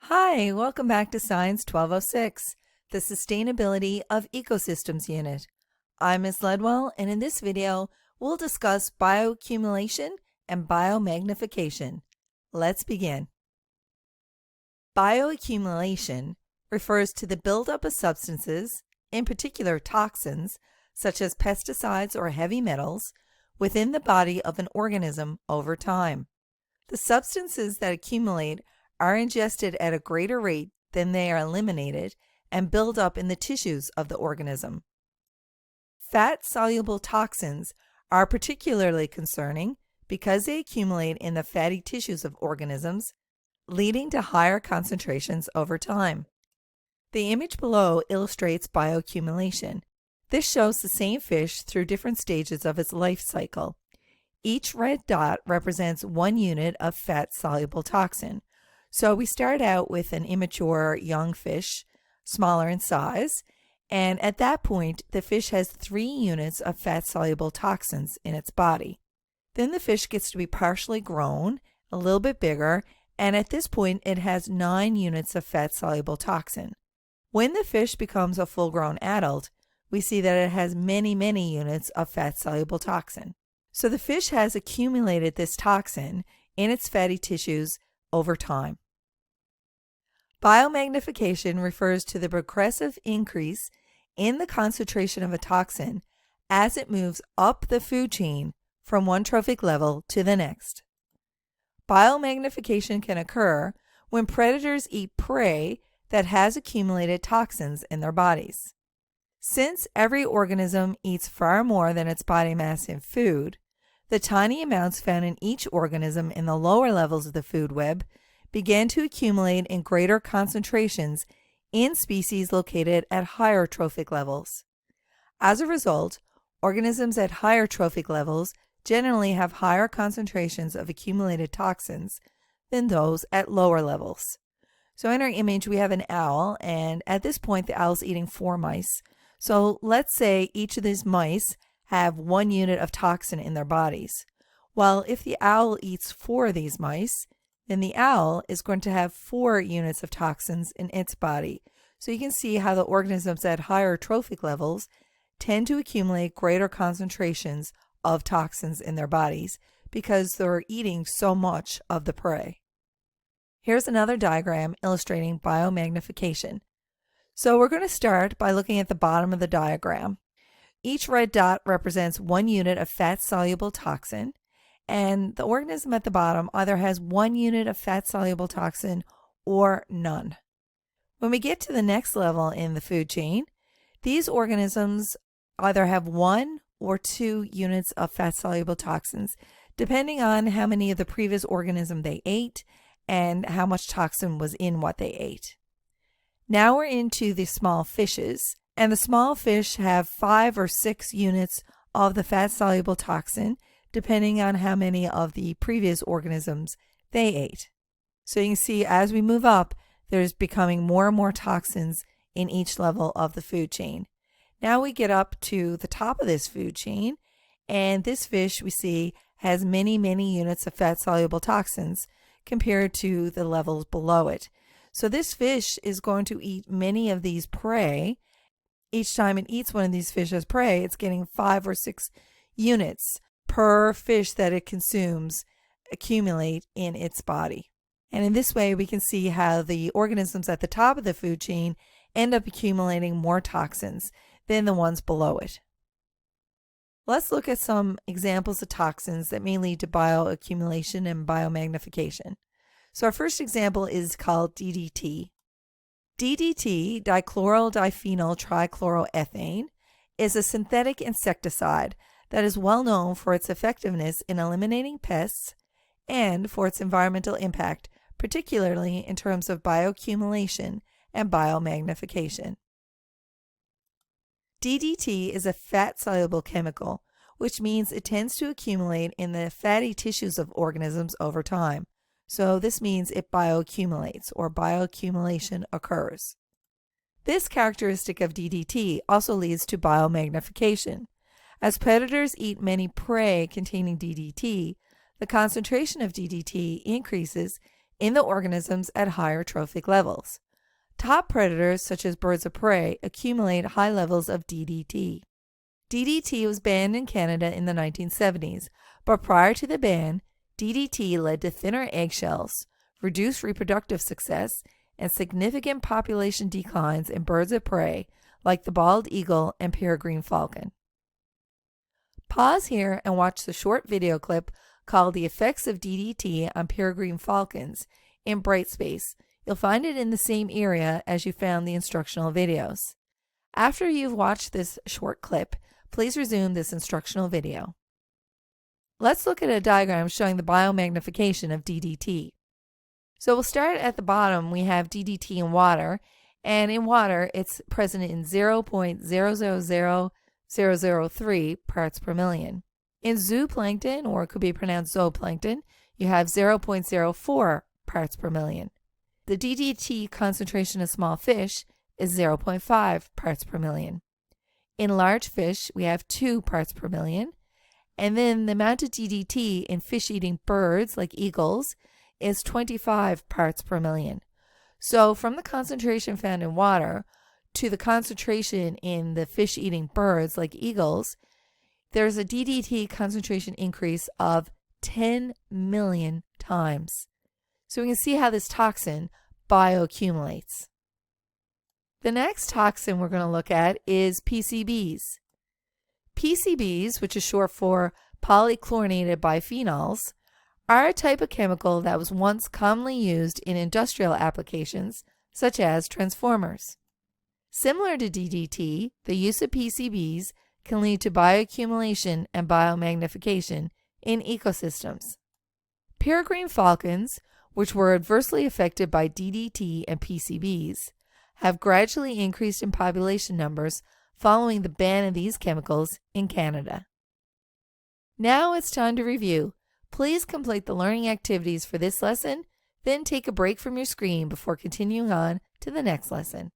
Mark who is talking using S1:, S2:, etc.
S1: Hi, welcome back to Science 1206, the Sustainability of Ecosystems unit. I'm Ms. Ledwell, and in this video, we'll discuss bioaccumulation and biomagnification. Let's begin. Bioaccumulation refers to the buildup of substances, in particular toxins, such as pesticides or heavy metals, within the body of an organism over time. The substances that accumulate are ingested at a greater rate than they are eliminated and build up in the tissues of the organism. Fat-soluble toxins are particularly concerning because they accumulate in the fatty tissues of organisms, leading to higher concentrations over time. The image below illustrates bioaccumulation. This shows the same fish through different stages of its life cycle. Each red dot represents 1 unit of fat-soluble toxin. So we start out with an immature young fish, smaller in size, and at that point, the fish has 3 units of fat-soluble toxins in its body. Then the fish gets to be partially grown, a little bit bigger, and at this point, it has 9 units of fat-soluble toxin. When the fish becomes a full-grown adult, we see that it has many units of fat-soluble toxin. So the fish has accumulated this toxin in its fatty tissues over time. Biomagnification refers to the progressive increase in the concentration of a toxin as it moves up the food chain from one trophic level to the next. Biomagnification can occur when predators eat prey that has accumulated toxins in their bodies. Since every organism eats far more than its body mass in food, the tiny amounts found in each organism in the lower levels of the food web began to accumulate in greater concentrations in species located at higher trophic levels. As a result, organisms at higher trophic levels generally have higher concentrations of accumulated toxins than those at lower levels. So in our image, we have an owl, and at this point, the owl's eating 4 mice. So let's say each of these mice have 1 unit of toxin in their bodies. Well, if the owl eats 4 of these mice, then the owl is going to have 4 units of toxins in its body. So you can see how the organisms at higher trophic levels tend to accumulate greater concentrations of toxins in their bodies because they're eating so much of the prey. Here's another diagram illustrating biomagnification. So we're going to start by looking at the bottom of the diagram. Each red dot represents 1 unit of fat-soluble toxin, and the organism at the bottom either has 1 unit of fat-soluble toxin or none. When we get to the next level in the food chain, these organisms either have 1 or 2 units of fat-soluble toxins, depending on how many of the previous organism they ate and how much toxin was in what they ate. Now we're into the small fishes, and the small fish have 5 or 6 units of the fat-soluble toxin, depending on how many of the previous organisms they ate. So you can see as we move up, there's becoming more and more toxins in each level of the food chain. Now we get up to the top of this food chain, and this fish we see has many units of fat-soluble toxins compared to the levels below it. So this fish is going to eat many of these prey. Each time it eats one of these fish as prey, it's getting 5 or 6 units per fish that it consumes accumulate in its body. And in this way, we can see how the organisms at the top of the food chain end up accumulating more toxins than the ones below it. Let's look at some examples of toxins that may lead to bioaccumulation and biomagnification. So our first example is called DDT. DDT, dichloryl diphenyl trichloroethane, is a synthetic insecticide that is well known for its effectiveness in eliminating pests and for its environmental impact, particularly in terms of bioaccumulation and biomagnification. DDT is a fat-soluble chemical, which means it tends to accumulate in the fatty tissues of organisms over time. So this means it bioaccumulates, or bioaccumulation occurs. This characteristic of DDT also leads to biomagnification. As predators eat many prey containing DDT, the concentration of DDT increases in the organisms at higher trophic levels. Top predators, such as birds of prey, accumulate high levels of DDT. DDT was banned in Canada in the 1970s, but prior to the ban, DDT led to thinner eggshells, reduced reproductive success, and significant population declines in birds of prey like the bald eagle and peregrine falcon. Pause here and watch the short video clip called The Effects of DDT on Peregrine Falcons in Brightspace. You'll find it in the same area as you found the instructional videos. After you've watched this short clip, please resume this instructional video. Let's look at a diagram showing the biomagnification of DDT. So we'll start at the bottom. We have DDT in water, and in water it's present in 0.000003 parts per million. In zooplankton, or it could be pronounced zooplankton, you have 0.04 parts per million. The DDT concentration of small fish is 0.5 parts per million. In large fish, we have 2 parts per million. And then the amount of DDT in fish-eating birds, like eagles, is 25 parts per million. So from the concentration found in water to the concentration in the fish-eating birds, like eagles, there's a DDT concentration increase of 10 million times. So we can see how this toxin bioaccumulates. The next toxin we're going to look at is PCBs. PCBs, which is short for polychlorinated biphenyls, are a type of chemical that was once commonly used in industrial applications, such as transformers. Similar to DDT, the use of PCBs can lead to bioaccumulation and biomagnification in ecosystems. Peregrine falcons, which were adversely affected by DDT and PCBs, have gradually increased in population numbers following the ban of these chemicals in Canada. Now it's time to review. Please complete the learning activities for this lesson, then take a break from your screen before continuing on to the next lesson.